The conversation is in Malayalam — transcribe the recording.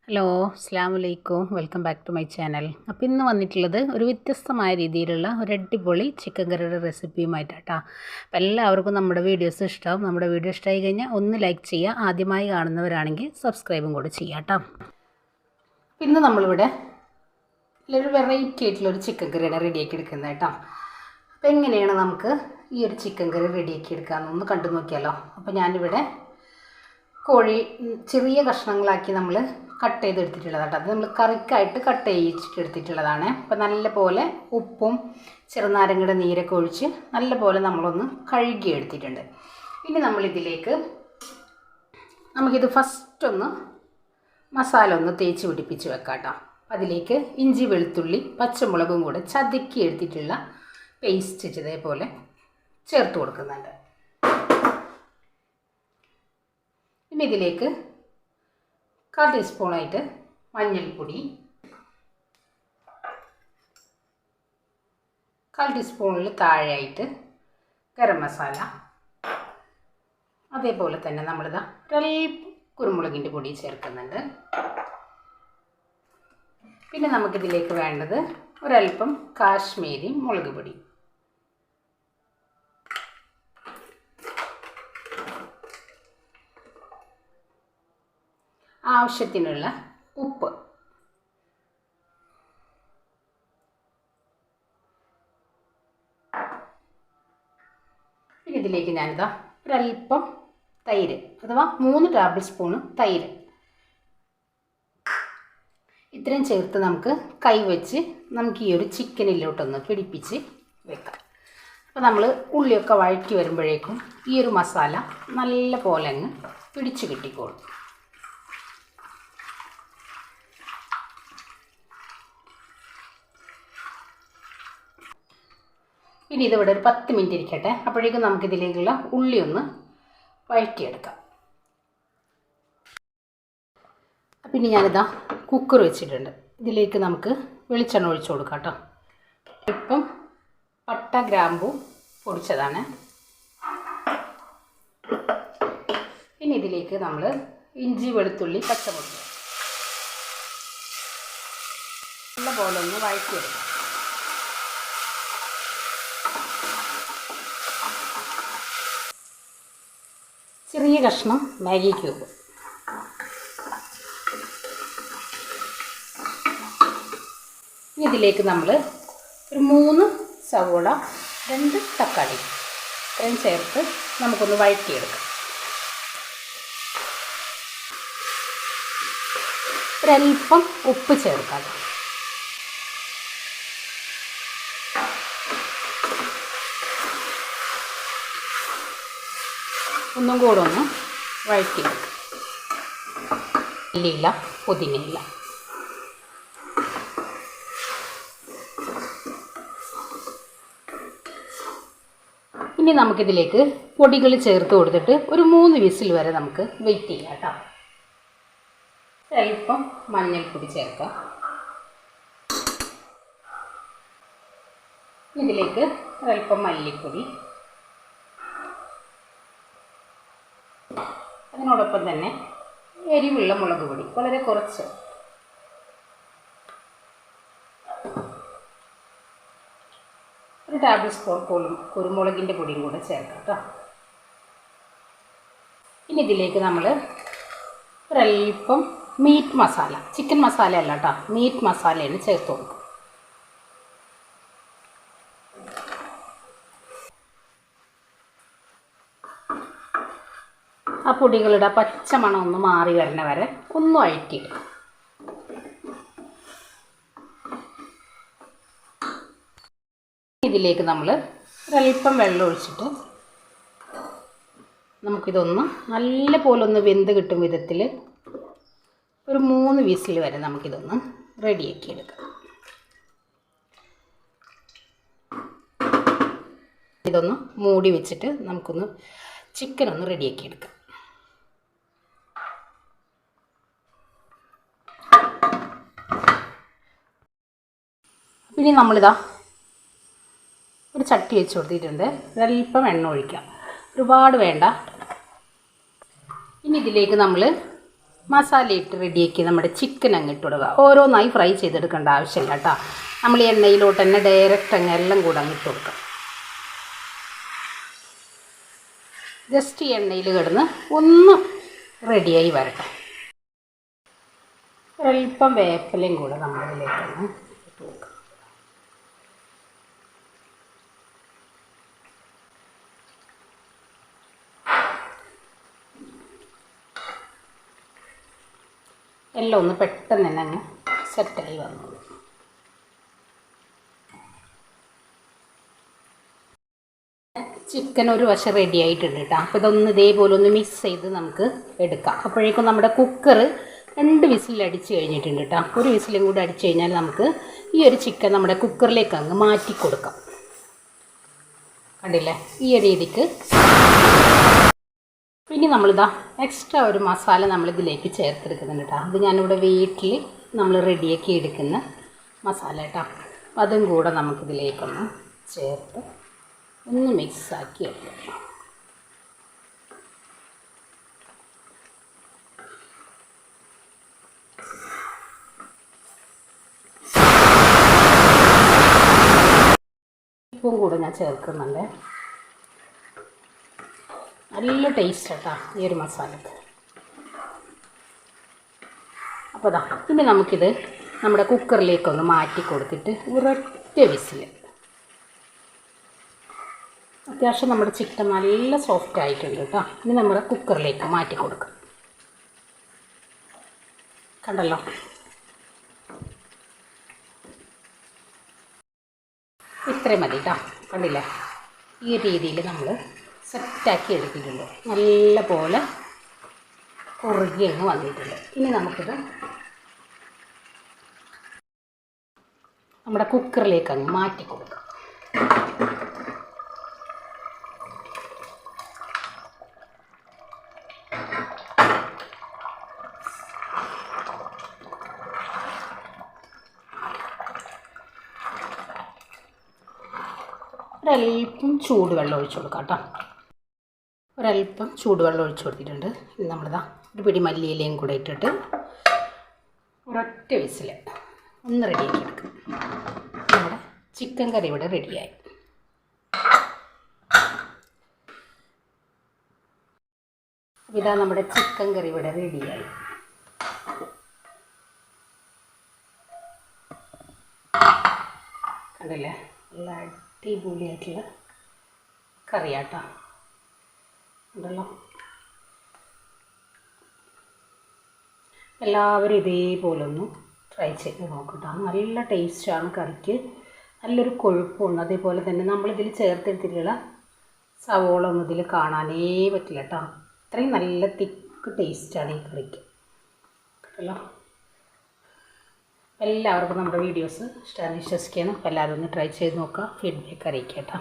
ഹലോ അസ്സലാമു അലൈക്കും welcome back to my channel. അപ്പോൾ ഇന്ന് വന്നിട്ടുള്ളത് ഒരു വ്യത്യസ്തമായ രീതിയിലുള്ള ഒരു അടിപൊളി ചിക്കൻ കറിയുടെ റെസിപ്പിയുമായിട്ടാട്ടോ. അപ്പോൾ എല്ലാവർക്കും നമ്മുടെ വീഡിയോസ് ഇഷ്ടമാവും. നമ്മുടെ വീഡിയോ ഇഷ്ടമായി കഴിഞ്ഞാൽ ഒന്ന് ലൈക്ക് ചെയ്യുക, ആദ്യമായി കാണുന്നവരാണെങ്കിൽ സബ്സ്ക്രൈബും കൂടി ചെയ്യാം കേട്ടോ. അപ്പോൾ ഇന്ന് നമ്മളിവിടെ ഒരു വെറൈറ്റി ആയിട്ടുള്ളൊരു ചിക്കൻ കറിയാണ് റെഡിയാക്കി എടുക്കുന്നത് കേട്ടോ. അപ്പോൾ എങ്ങനെയാണ് നമുക്ക് ഈ ഒരു ചിക്കൻ കറി റെഡിയാക്കി എടുക്കാമെന്നൊന്ന് കണ്ടു നോക്കിയാലോ. അപ്പോൾ ഞാനിവിടെ കോഴി ചെറിയ കഷ്ണങ്ങളാക്കി നമ്മൾ കട്ട് ചെയ്തെടുത്തിട്ടുള്ളതാണ്. അത് നമ്മൾ കറിക്കായിട്ട് കട്ട് ചെയ്തിട്ടെടുത്തിട്ടുള്ളതാണ്. അപ്പോൾ നല്ല ഉപ്പും ചെറുനാരങ്ങയുടെ നീരൊക്കെ ഒഴിച്ച് നല്ല നമ്മളൊന്ന് കഴുകി എടുത്തിട്ടുണ്ട്. ഇനി നമ്മളിതിലേക്ക് നമുക്കിത് ഫസ്റ്റ് ഒന്ന് മസാല ഒന്ന് തേച്ച് പിടിപ്പിച്ച് വെക്കാം കേട്ടോ. അതിലേക്ക് ഇഞ്ചി വെളുത്തുള്ളി പച്ചമുളകും കൂടെ ചതുക്കി എടുത്തിട്ടുള്ള പേസ്റ്റ് ഇതേപോലെ ചേർത്ത് കൊടുക്കുന്നുണ്ട്. ഇനി ഇതിലേക്ക് 1/4 ടീസ്പൂണായിട്ട് മഞ്ഞൾപ്പൊടി, 1/4 ടീസ്പൂണിൽ താഴെയായിട്ട് ഗരം മസാല, അതേപോലെ തന്നെ നമ്മളിതാ ഒരൽപ്പം കുരുമുളകിൻ്റെ പൊടി ചേർക്കുന്നുണ്ട്. പിന്നെ നമുക്കിതിലേക്ക് വേണ്ടത് ഒരൽപ്പം കാശ്മീരി മുളക് പൊടി, ആവശ്യത്തിനുള്ള ഉപ്പ്, പിന്നെ ഇതിലേക്ക് ഞാനിതാ ഒരൽപ്പം തൈര് അഥവാ 3 ടേബിൾ സ്പൂണ് തൈര് ഇത്രയും ചേർത്ത് നമുക്ക് കൈവച്ച് നമുക്ക് ഈ ഒരു ചിക്കനിലോട്ടൊന്ന് പിടിപ്പിച്ച് വെക്കാം. അപ്പോൾ നമ്മൾ ഉള്ളിയൊക്കെ വഴറ്റി വരുമ്പോഴേക്കും ഈ ഒരു മസാല നല്ല പോലെ അങ്ങ് പിടിച്ച് കിട്ടിക്കോളും. ഇനി ഇതിവിടെ ഒരു 10 മിനിറ്റ് ഇരിക്കട്ടെ. അപ്പോഴേക്കും നമുക്കിതിലേക്കുള്ള ഉള്ളി ഒന്ന് വഴറ്റിയെടുക്കാം. പിന്നെ ഞാനിതാ കുക്കർ വെച്ചിട്ടുണ്ട്. ഇതിലേക്ക് നമുക്ക് വെളിച്ചെണ്ണ ഒഴിച്ചു കൊടുക്കാം കേട്ടോ. ഇപ്പം പട്ട ഗ്രാമ്പു പൊടിച്ചതാണ്. പിന്നെ ഇതിലേക്ക് നമ്മൾ ഇഞ്ചി വെളുത്തുള്ളി പച്ചമുളക് നല്ലപോലെ ഒന്ന് വഴറ്റിയെടുക്കാം. ചെറിയ കഷ്ണം മാഗി ക്യൂബ്, ഇതിലേക്ക് നമ്മൾ ഒരു 3 സവോള 2 തക്കാളി ഇത്രയും ചേർത്ത് നമുക്കൊന്ന് വഴറ്റിയെടുക്കാം. ഒരൽപ്പം ഉപ്പ് ചേർക്കാം. ഒന്നും കൂടെ ഒന്ന് വഴറ്റിയെടുക്കാം. മല്ലിയില പുതിനയില, ഇനി നമുക്കിതിലേക്ക് പൊടികൾ ചേർത്ത് കൊടുത്തിട്ട് ഒരു 3 വിസിൽ വരെ നമുക്ക് വെയിറ്റ് ചെയ്യാം കേട്ടോ. അല്പം മഞ്ഞൾപ്പൊടി ചേർക്കാം. ഇതിലേക്ക് അല്പം മല്ലിപ്പൊടി, അതിനോടൊപ്പം തന്നെ എരിവുള്ള മുളക് പൊടി വളരെ കുറച്ച്, ഒരു ടേബിൾ സ്പൂൺ കുരുമുളകിൻ്റെ പൊടിയും കൂടെ ചേർക്കാം കേട്ടോ. ഇനി ഇതിലേക്ക് നമ്മൾ ഒരൽപ്പം മീറ്റ് മസാല, ചിക്കൻ മസാല അല്ല കേട്ടോ, മീറ്റ് മസാലയാണ് ചേർത്ത് കൊടുക്കുക. ആ പൊടികളുടെ പച്ചമണം ഒന്ന് മാറി വരണ വരെ ഒന്ന് വഴറ്റിയിടും. ഇതിലേക്ക് നമ്മൾ ഒരൽപ്പം വെള്ളം ഒഴിച്ചിട്ട് നമുക്കിതൊന്ന് നല്ല പോലെ ഒന്ന് വെന്ത് കിട്ടും വിധത്തിൽ ഒരു 3 വിസിൽ വരെ നമുക്കിതൊന്ന് റെഡിയാക്കി എടുക്കാം. ഇതൊന്ന് മൂടി വെച്ചിട്ട് നമുക്കൊന്ന് ചിക്കൻ ഒന്ന് റെഡിയാക്കി എടുക്കാം. ഇനി നമ്മളിതാ ഒരു ചട്ടി വെച്ച് കൊടുത്തിട്ടുണ്ട്. ഒരൽപ്പം എണ്ണ ഒഴിക്കാം, ഒരുപാട് വേണ്ട. ഇനി ഇതിലേക്ക് നമ്മൾ മസാല ഇട്ട് റെഡിയാക്കി നമ്മുടെ ചിക്കൻ അങ്ങ് ഇട്ട് കൊടുക്കുക. ഓരോന്നായി ഫ്രൈ ചെയ്തെടുക്കേണ്ട ആവശ്യമില്ല കേട്ടോ. നമ്മൾ ഈ എണ്ണയിലോട്ട് തന്നെ ഡയറക്റ്റ് അങ്ങ് എല്ലാം കൂടെ അങ്ങ് ഇട്ട് കൊടുക്കാം. ജസ്റ്റ് ഈ എണ്ണയിൽ കിടന്ന് ഒന്ന് റെഡിയായി വരട്ടെ. ഒരൽപ്പം വേപ്പിലയും കൂടെ നമ്മളിതിലേക്കൊന്ന് ഇട്ട് കൊടുക്കാം. എല്ലാം ഒന്ന് പെട്ടെന്ന് തന്നെ അങ്ങ് സെറ്റായി വന്നു. ചിക്കൻ ഒരു വശം റെഡി ആയിട്ടുണ്ട് കേട്ടോ. അപ്പോൾ ഇതൊന്ന് ഇതേപോലെ ഒന്ന് മിക്സ് ചെയ്ത് നമുക്ക് എടുക്കാം. അപ്പോഴേക്കും നമ്മുടെ കുക്കർ 2 വിസിൽ അടിച്ച് കഴിഞ്ഞിട്ടുണ്ട് കേട്ടോ. ഒരു വിസിലും കൂടി അടിച്ച് കഴിഞ്ഞാൽ നമുക്ക് ഈ ഒരു ചിക്കൻ നമ്മുടെ കുക്കറിലേക്ക് അങ്ങ് മാറ്റി കൊടുക്കാം. കണ്ടില്ലേ, ഈ ഒരു രീതിക്ക്. പിന്നെ നമ്മളിതാ എക്സ്ട്രാ ഒരു മസാല നമ്മളിതിലേക്ക് ചേർത്തെടുക്കുന്നുണ്ട് കേട്ടോ. അത് ഞാനിവിടെ വീട്ടിൽ നമ്മൾ റെഡിയാക്കി എടുക്കുന്ന മസാല കേട്ടോ. അതും കൂടെ നമുക്കിതിലേക്കൊന്ന് ചേർത്ത് ഒന്ന് മിക്സാക്കി എടുക്കാം. ഉപ്പും കൂടെ ഞാൻ ചേർക്കുന്നുണ്ട്. നല്ല ടേസ്റ്റ് കേട്ടോ ഈ ഒരു മസാലക്ക്. അപ്പോൾ ഇതാ ഇനി നമുക്കിത് നമ്മുടെ കുക്കറിലേക്കൊന്ന് മാറ്റി കൊടുത്തിട്ട് ഒരൊറ്റ വിസിൽ. അത്യാവശ്യം നമ്മുടെ ചിക്കൻ നല്ല സോഫ്റ്റ് ആയിട്ടുണ്ട് കേട്ടോ. ഇനി നമ്മുടെ കുക്കറിലേക്ക് മാറ്റി കൊടുക്കാം. കണ്ടല്ലോ, ഇത്രയും മതി കേട്ടോ. കണ്ടില്ലേ, ഈ രീതിയിൽ നമ്മൾ സെറ്റാക്കി എടുത്തിട്ടുണ്ട്. നല്ല പോലെ കുറുകി അങ്ങ് വന്നിട്ടുണ്ട്. ഇനി നമുക്കിത് നമ്മുടെ കുക്കറിലേക്ക് അങ്ങ് മാറ്റി കൊടുക്കാം. ഒരൽപ്പം ചൂടുവെള്ളം ഒഴിച്ചു കൊടുക്കാം കേട്ടോ. ഒരൽപ്പം ചൂടുവെള്ളം ഒഴിച്ചു കൊടുത്തിട്ടുണ്ട്. ഇനി നമ്മളിതാ ഒരു പിടി മല്ലിയിലയും കൂടെ ഇട്ടിട്ട് ഒരൊറ്റ വിസിൽ ഒന്ന് റെഡിയാക്കി എടുക്കും. നമ്മുടെ ചിക്കൻ കറി ഇവിടെ റെഡിയായി. ഇതാ നമ്മുടെ ചിക്കൻ കറി ഇവിടെ റെഡിയായി. കണ്ടില്ലേ, നല്ല അടിപൊളിയായിട്ടുള്ള കറിയാട്ടോ. ഉണ്ടല്ലോ, എല്ലാവരും ഇതേപോലെ ഒന്ന് ട്രൈ ചെയ്ത് നോക്കട്ടോ. നല്ല ടേസ്റ്റാണ് കറിക്ക്, നല്ലൊരു കൊഴുപ്പുണ്ട്. അതേപോലെ തന്നെ നമ്മളിതിൽ ചേർത്തെടുത്തിട്ടുള്ള സവോള ഒന്നും ഇതിൽ കാണാനേ പറ്റില്ല കേട്ടോ. അത്രയും നല്ല തിക്ക് ടേസ്റ്റാണ് ഈ കറിക്ക് കേട്ടല്ലോ. എല്ലാവർക്കും നമ്മുടെ വീഡിയോസ് ഇഷ്ടമാണെന്ന് വിശ്വസിക്കണം. എല്ലാവരും ഒന്ന് ട്രൈ ചെയ്ത് നോക്കുക, ഫീഡ്ബാക്ക് അറിയിക്കാം കേട്ടോ.